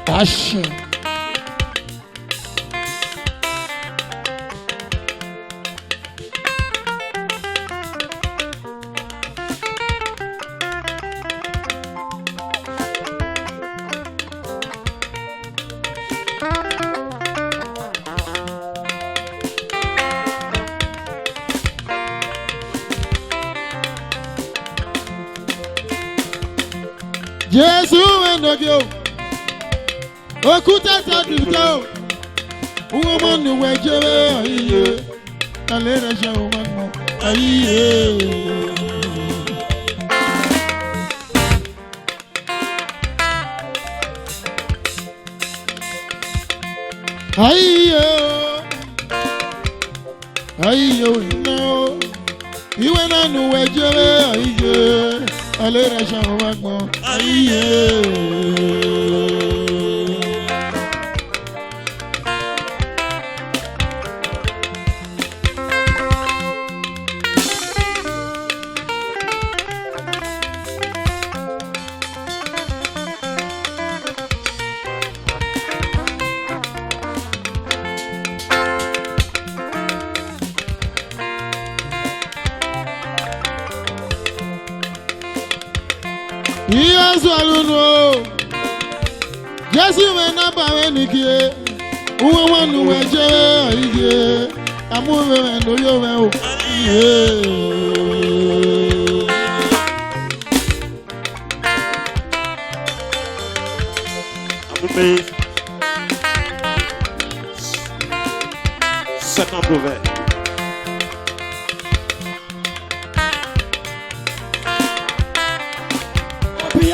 Passion. Jesus and the girl. Okuta tadluto. Woman the way Jerry. A little show one more. Aye. Aye, no. You and I know where Jerry. A little show one more. Aye. Yes, I know. Yes, you may not buy any gear. Who want to wear Jerry? I'm moving and do your well. Second brevet.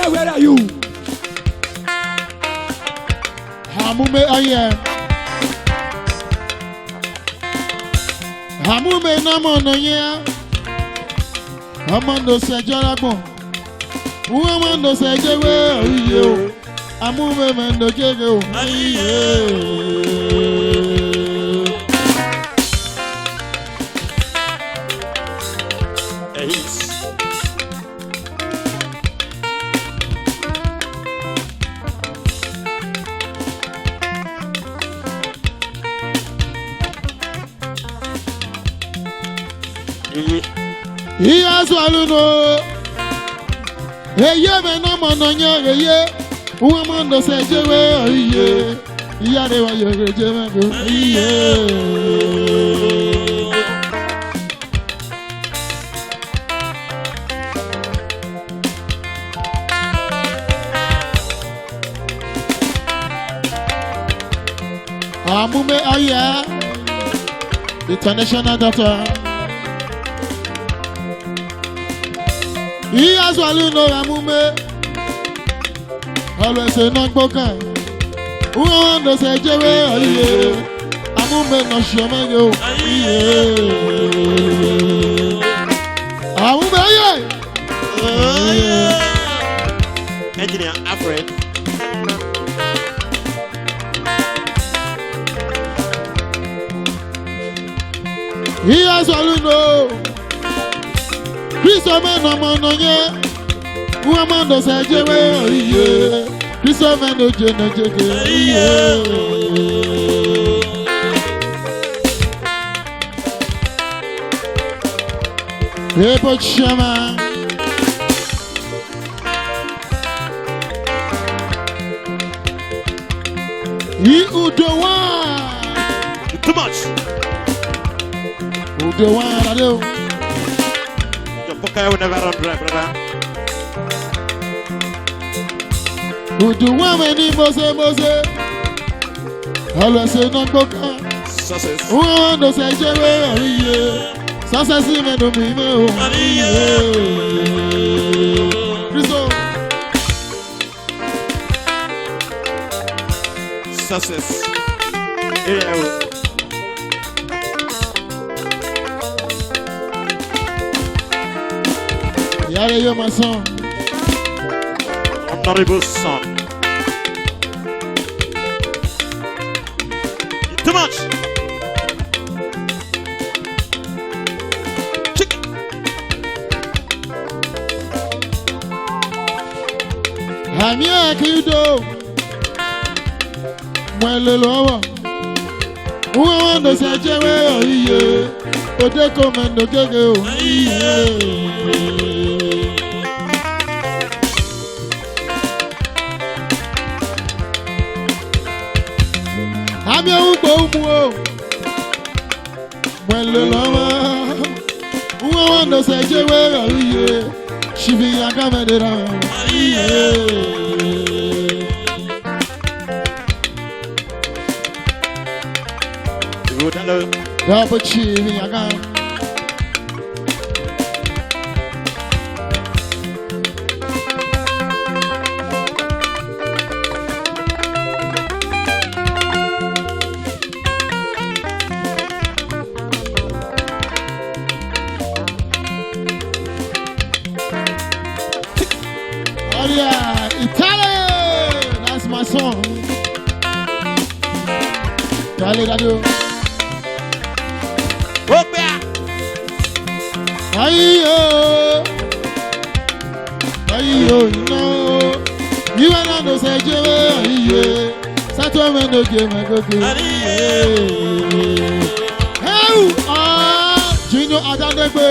Where are you? Hamume aye. Hamume namono ye. Amando se jaragbon. Amando se jewe oye. Hamume mendo jewe o. He has no. Hey, yeah, man, I'm on your yeah. Woman does say, yeah. Yeah, they were your yeah. Amume Aya, international doctor. He has well know Amume. Always say not broken. Who wants to say Jerry? Amume no show me go. Amume Engineer Alfred. He has well know. Christopher no mononye, Uamando say Jerry, Christopher no Jerry. Hey, but Shama, he Udowa, too much. Udowa, I do. I would never run, brother. Who do women Mose? Always say not boca. Success. Who wants to say Jerry? Success even to me. Success. Yare, you're my son. Honorable son. Too much. Chicken. I'm here, Kido. Mwelelo Uwamando sejewe oiye Odeko mendo kege oiye Amya ubo umuo Mwelelo Uwamando sejewe oiye Shivi yakamedera oiye Double chill, I got. Oh yeah, Italian. That's my song. Italy, I do. Ayo, no. You and I don't say Joe. Sato me no game I go to. Hey, Junior Adandebe.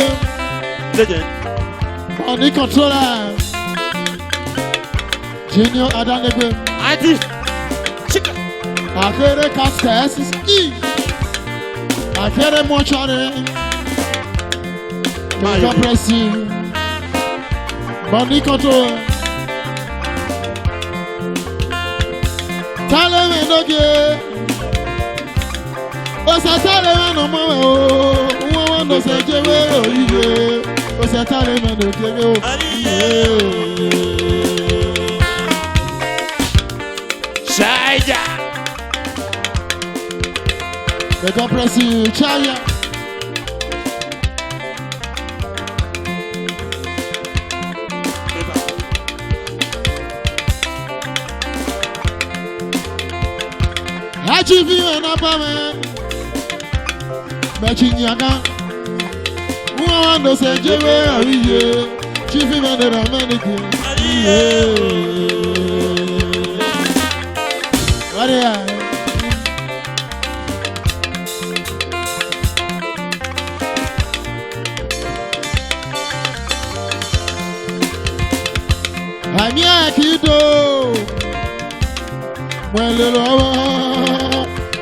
Legend. On the controller. Junior Adandebe. I did. Chicken. I heard a cat test. I heard a mortuary. God bless you. Body control. Tell me no get. Osa tell me no more. Woman no say jewe. Osa tell me no get. Shaija. God bless you. Chaya. Achieve you and Abba, matching Yaga. Woman does a jewel, chief even the American. What are I'm Yakido. Well,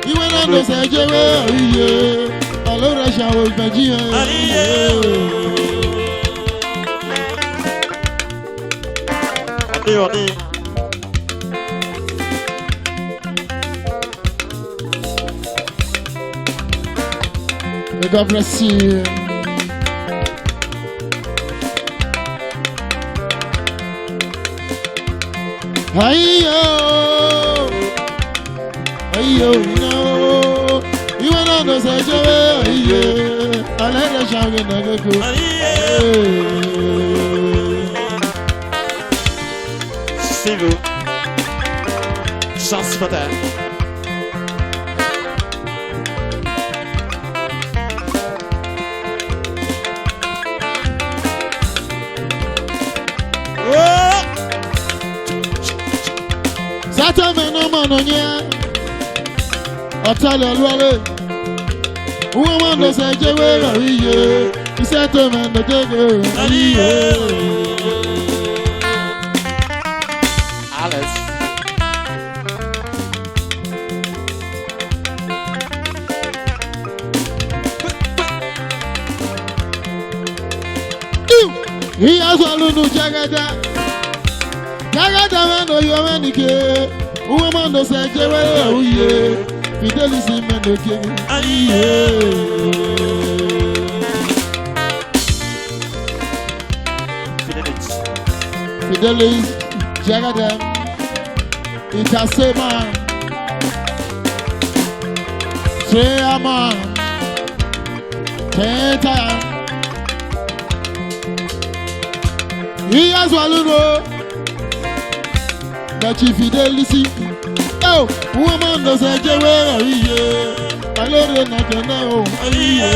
you went on to say, yeah, all over the shower, Virginia. May God bless you. Ayo, no, you went on to say, yeah, I let the shower never go. C'est vous. Chance fatale. Satan no man on ya. Otale olwale. Woman no say jewe ariye. He said to man no jewe ariye. Alice. He has a little jagada. Jagada man no you manike. Woman no say jewe ariye. Fidelis man no jewe ariye. Fidelis jagada. Itasema. Seyama. Teta. He has waluno. That you fidelity. Oh, woman does a jewe ariye. I love it not to know ariye.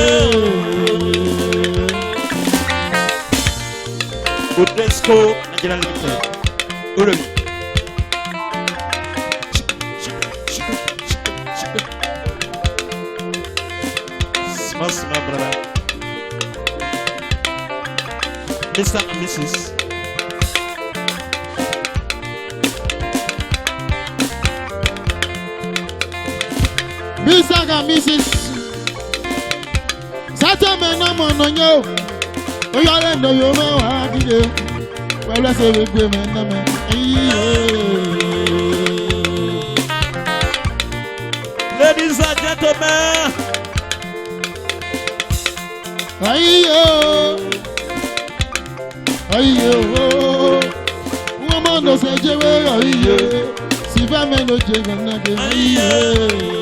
Goodness Co. Nigeria Limited. Urumi. Mr. and Mrs. Mr. and Mrs. Saturday no more no yo. Oh y'all know you know how to do. Well let's say we go man no man. Ladies and gentlemen. Ayo. Ayo. Woman no say jewe ayo. Si va me no jewe na ge. Ayo.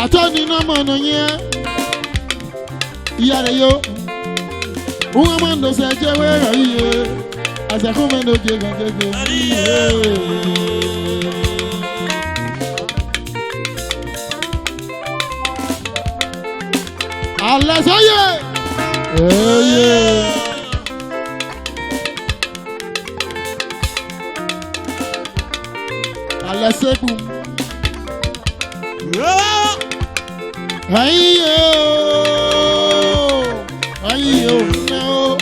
Atoni no mono nye Iyare yo Uamando se jewe iye Azakume no jega jega Allah soye yeah. Allah sekum Ayo, no.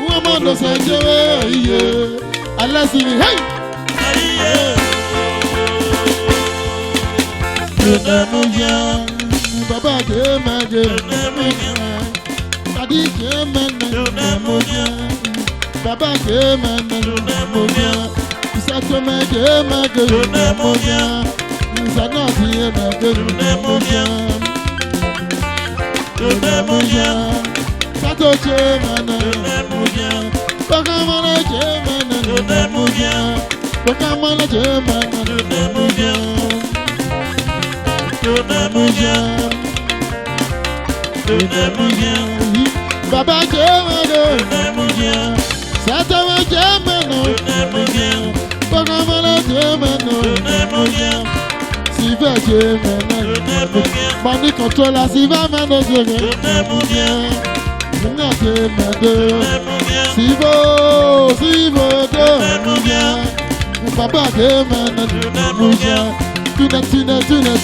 Woman does a joy. Unless you hey. Baba came again. Daddy came again. Baba came again. Satome came again. Sanofi again. Sato chemana, Bakamana chemana, Bakamana chemana, Baba chemana, Sato chemana, Bakamana chemana, Siva chemana, Money controller, Siva manager. Sivo, Sivo, Papa came and tuna,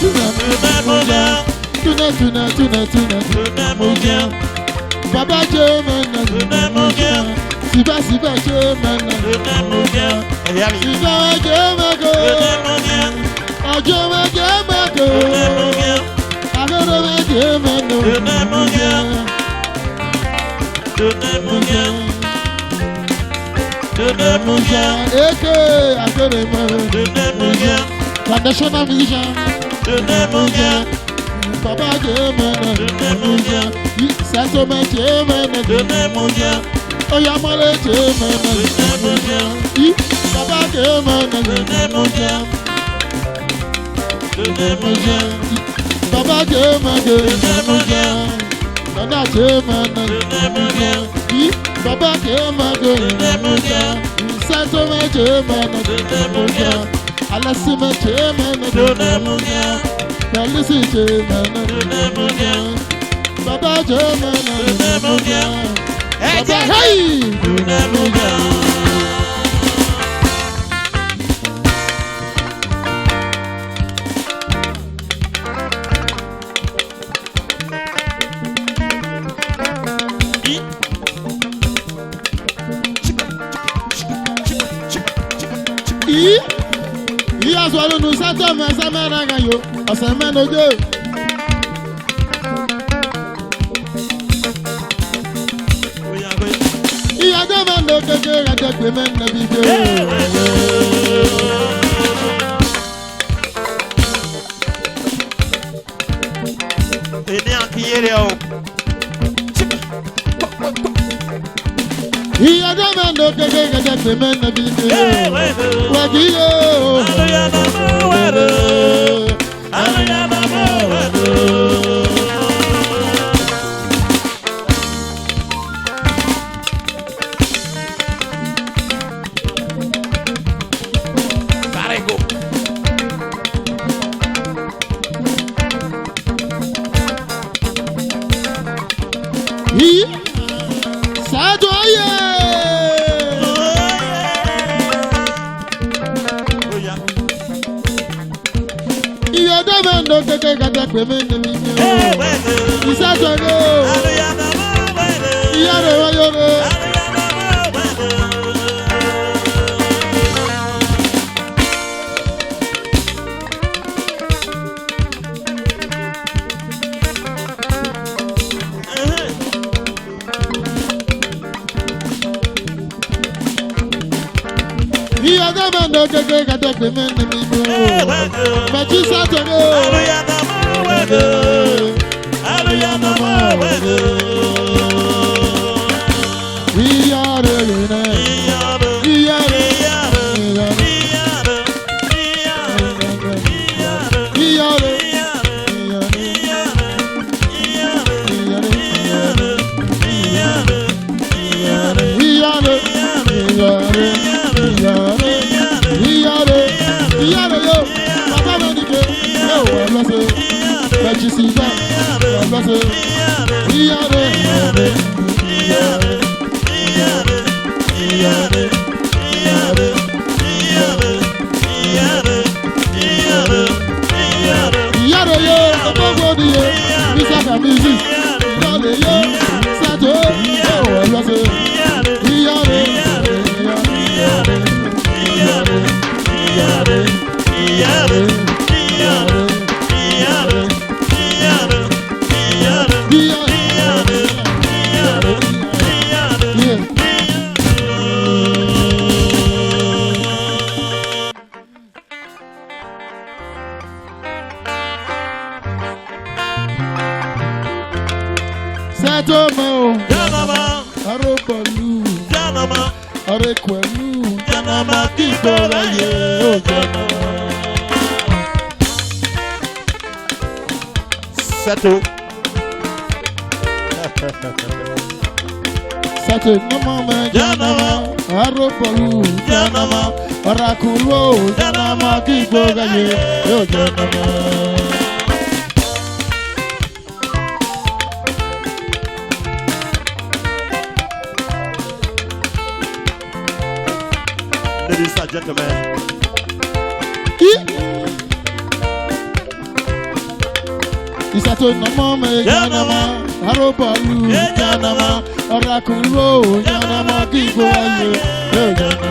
Papa came and Siva came and Siva Traditional musician, Papa German, Settlement German, Oyamale German, Papa German, Papa German, Nana German, Baba German, Settlement German, Alasima German, Felicity German, Baba German, Baba Hey! Iya swallow no sato me samana gayo asamano jo Iya demando keke ga tekwe men na bibe Eni akiyere o Iya demando keke ga tekwe men na bibe Wagiyo Sadoye. Iya dama ndo keke kata kwemene minyo. Isadoye. Iya rewa yore. Iya dama ndo keke kata kwemene minyo. Machi Sadoye. Iya mama wede. Iya rene. Iya re. Iya re. Satomo, Janama, Arobalu, Janama, Arequelu, Janama, Kikoraye, Janama. Sato. Sato Mama, Janama, Arobalu, Janama, Arakulo, Janama, Kikoraye, Janama. Ladies and gentlemen, Isato Mama, Janama, Arobalu, Janama, Arakulo, Janama, Kikoraye, Janama.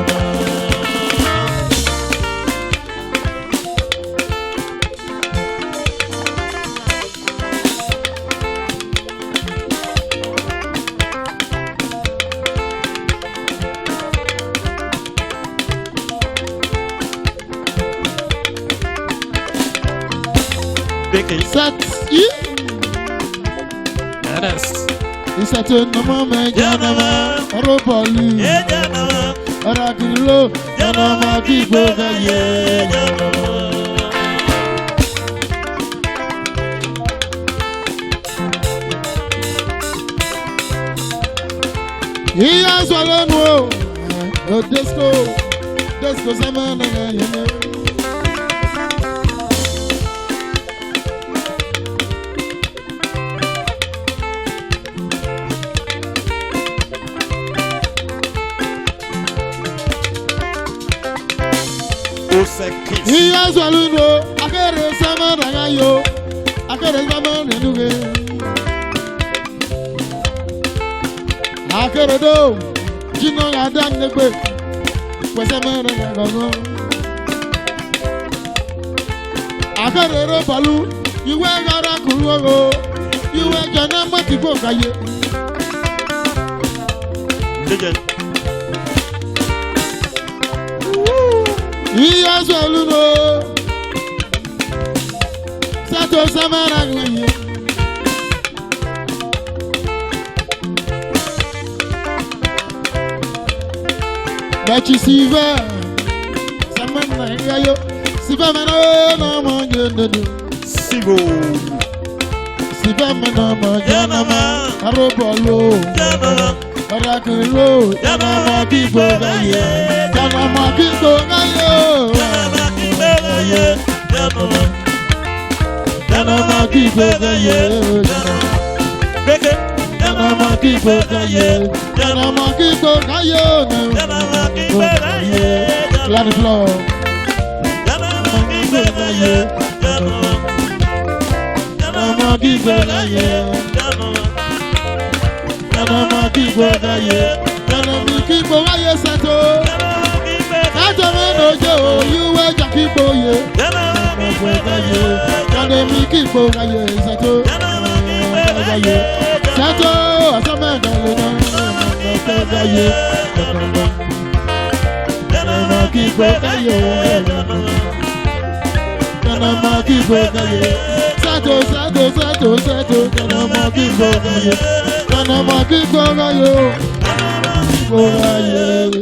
Sat Ernest. Isato Mama, Janama, Arobalu, Janama, Arakulo, Janama, Kikoraye, Janama. He has one more. Disco, Samana, he has one more. I got a Samana, yo. I got a Samana, I got a do. You know, I done the quick. Was a man I got a balu. You were a kulu. You were Janama Kibokaye. He has a luno. Sato Samana. But you see, Samana, Sibamano, no more, Sibo. Sibamano, Janama, Arobalo, Janama, Arakulo, Janama, Kibokaye, Janama, Kibokaye, Janama, Kibokaye, Janama, kipo kaye, Janama kipo kaye, Janama kipo kaye, let it flow. Janama kipo kaye, Janama kipo kaye, Janama kipo kaye, Janama kipo kaye sato. Sato meno jo, you were kipo ye, Janama kipo kaye, Janama kipo kaye sato. Sato, asamenda luna, kaye, Janama kipo kaye, Janama kipo kaye, Sato, Janama kipo kaye, Janama kipo kaye, Janama kipo kaye.